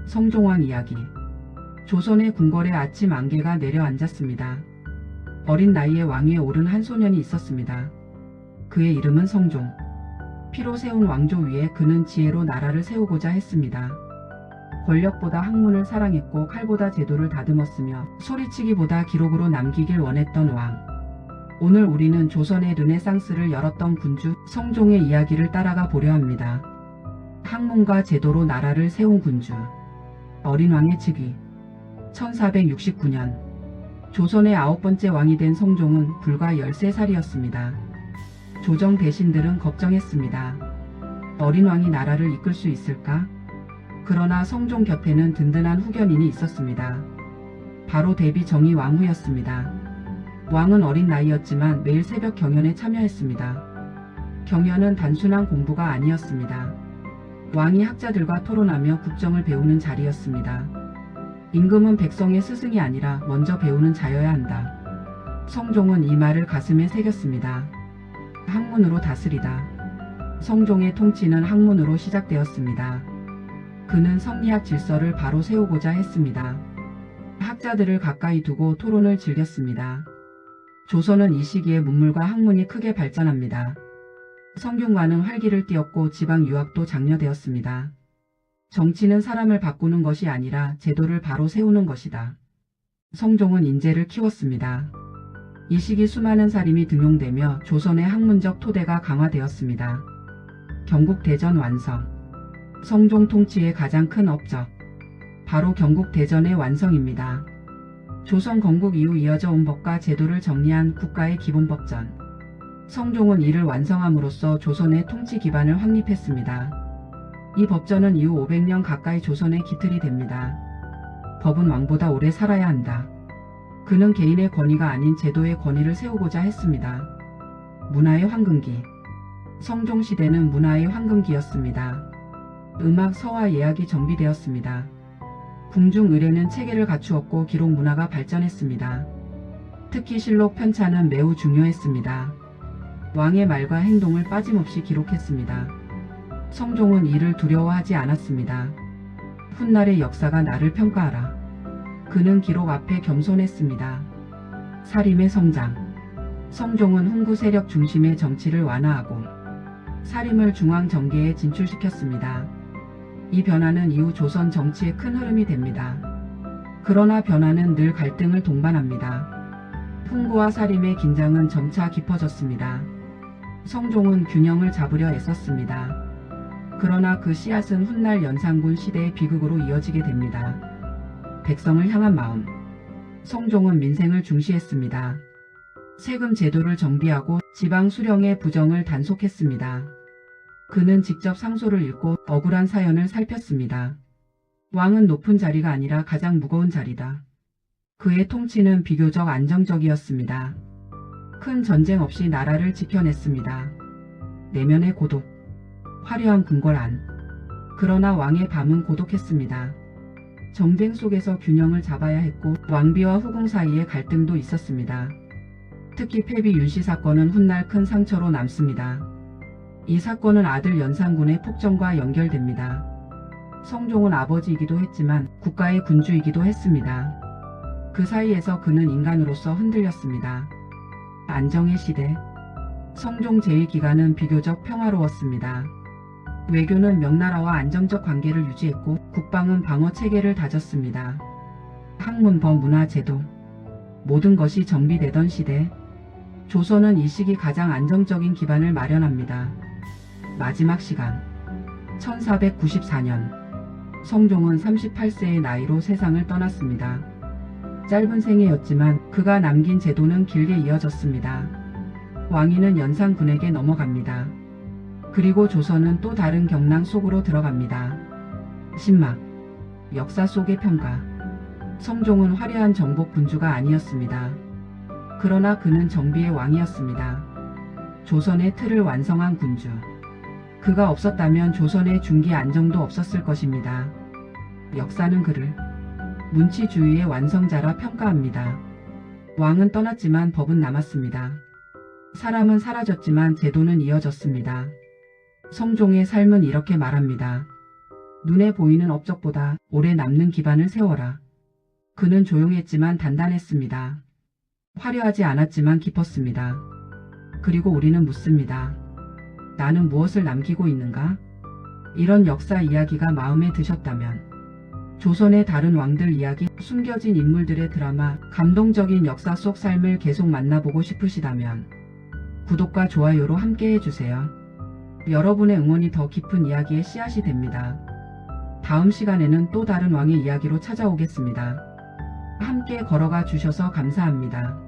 성종왕 이야기. 조선의 궁궐에 아침 안개가 내려앉았습니다. 어린 나이에 왕위에 오른 한 소년이 있었습니다. 그의 이름은 성종. 피로 세운 왕조 위에 그는 지혜로 나라를 세우고자 했습니다. 권력보다 학문을 사랑했고 칼보다 제도를 다듬었으며 소리치기보다 기록으로 남기길 원했던 왕. 오늘 우리는 조선의 르네상스를 열었던 군주 성종의 이야기를 따라가 보려 합니다. 학문과 제도로 나라를 세운 군주. 어린 왕의 즉위. 1469년 조선의 9번째 왕이 된 성종은 불과 13살이었습니다. 조정 대신들은 걱정했습니다. 어린 왕이 나라를 이끌 수 있을까? 그러나 성종 곁에는 든든한 후견인이 있었습니다. 바로 대비 정의 왕후였습니다. 왕은 어린 나이였지만 매일 새벽 경연에 참여했습니다. 경연은 단순한 공부가 아니었습니다. 왕이 학자들과 토론하며 국정을 배우는 자리였습니다. 임금은 백성의 스승이 아니라 먼저 배우는 자여야 한다. 성종은 이 말을 가슴에 새겼습니다. 학문으로 다스리다. 성종의 통치는 학문으로 시작되었습니다. 그는 성리학 질서를 바로 세우고자 했습니다. 학자들을 가까이 두고 토론을 즐겼습니다. 조선은 이 시기에 문물과 학문이 크게 발전합니다. 성균관은 활기를 띠었고 지방 유학도 장려되었습니다. 정치는 사람을 바꾸는 것이 아니라 제도를 바로 세우는 것이다. 성종은 인재를 키웠습니다. 이 시기 수많은 사림이 등용되며 조선의 학문적 토대가 강화되었습니다. 경국대전 완성. 성종 통치의 가장 큰 업적. 바로 경국대전의 완성입니다. 조선 건국 이후 이어져 온 법과 제도를 정리한 국가의 기본법전. 성종은 이를 완성함으로써 조선의 통치 기반을 확립했습니다. 이 법전은 이후 500년 가까이 조선의 기틀이 됩니다. 법은 왕보다 오래 살아야 한다. 그는 개인의 권위가 아닌 제도의 권위를 세우고자 했습니다. 문화의 황금기. 성종시대는 문화의 황금기였습니다. 음악, 서화, 예약이 정비되었습니다. 궁중 의례는 체계를 갖추었고 기록 문화가 발전했습니다. 특히 실록 편찬은 매우 중요했습니다. 왕의 말과 행동을 빠짐없이 기록했습니다. 성종은 이를 두려워하지 않았습니다. 훗날의 역사가 나를 평가하라. 그는 기록 앞에 겸손했습니다. 사림의 성장. 성종은 훈구 세력 중심의 정치를 완화하고 사림을 중앙 정계에 진출시켰습니다. 이 변화는 이후 조선 정치의 큰 흐름이 됩니다. 그러나 변화는 늘 갈등을 동반합니다. 훈구와 사림의 긴장은 점차 깊어졌습니다. 성종은 균형을 잡으려 애썼습니다. 그러나 그 씨앗은 훗날 연산군 시대의 비극으로 이어지게 됩니다. 백성을 향한 마음. 성종은 민생을 중시했습니다. 세금 제도를 정비하고 지방 수령의 부정을 단속했습니다. 그는 직접 상소를 읽고 억울한 사연을 살폈습니다. 왕은 높은 자리가 아니라 가장 무거운 자리다. 그의 통치는 비교적 안정적이었습니다. 큰 전쟁 없이 나라를 지켜냈습니다. 내면의 고독. 화려한 궁궐 안. 그러나 왕의 밤은 고독했습니다. 정쟁 속에서 균형을 잡아야 했고 왕비와 후궁 사이에 갈등도 있었습니다. 특히 패비 윤씨 사건은 훗날 큰 상처로 남습니다. 이 사건은 아들 연산군의 폭정과 연결됩니다. 성종은 아버지이기도 했지만 국가의 군주이기도 했습니다. 그 사이에서 그는 인간으로서 흔들렸습니다. 안정의 시대. 성종 제1기간은 비교적 평화로웠습니다. 외교는 명나라와 안정적 관계를 유지했고 국방은 방어 체계를 다졌습니다. 학문, 법, 문화, 제도. 모든 것이 정비되던 시대. 조선은 이 시기 가장 안정적인 기반을 마련합니다. 마지막 시간. 1494년. 성종은 38세의 나이로 세상을 떠났습니다. 짧은 생애였지만 그가 남긴 제도는 길게 이어졌습니다. 왕위는 연산군에게 넘어갑니다. 그리고 조선은 또 다른 경랑 속으로 들어갑니다. 신막. 역사 속의 평가. 성종은 화려한 정복 군주가 아니었습니다. 그러나 그는 정비의 왕이었습니다. 조선의 틀을 완성한 군주. 그가 없었다면 조선의 중기 안정도 없었을 것입니다. 역사는 그를 문치주의의 완성자라 평가합니다. 왕은 떠났지만 법은 남았습니다. 사람은 사라졌지만 제도는 이어졌습니다. 성종의 삶은 이렇게 말합니다. 눈에 보이는 업적보다 오래 남는 기반을 세워라. 그는 조용했지만 단단했습니다. 화려하지 않았지만 깊었습니다. 그리고 우리는 묻습니다. 나는 무엇을 남기고 있는가? 이런 역사 이야기가 마음에 드셨다면, 조선의 다른 왕들 이야기, 숨겨진 인물들의 드라마, 감동적인 역사 속 삶을 계속 만나보고 싶으시다면 구독과 좋아요로 함께 해주세요. 여러분의 응원이 더 깊은 이야기의 씨앗이 됩니다. 다음 시간에는 또 다른 왕의 이야기로 찾아오겠습니다. 함께 걸어가 주셔서 감사합니다.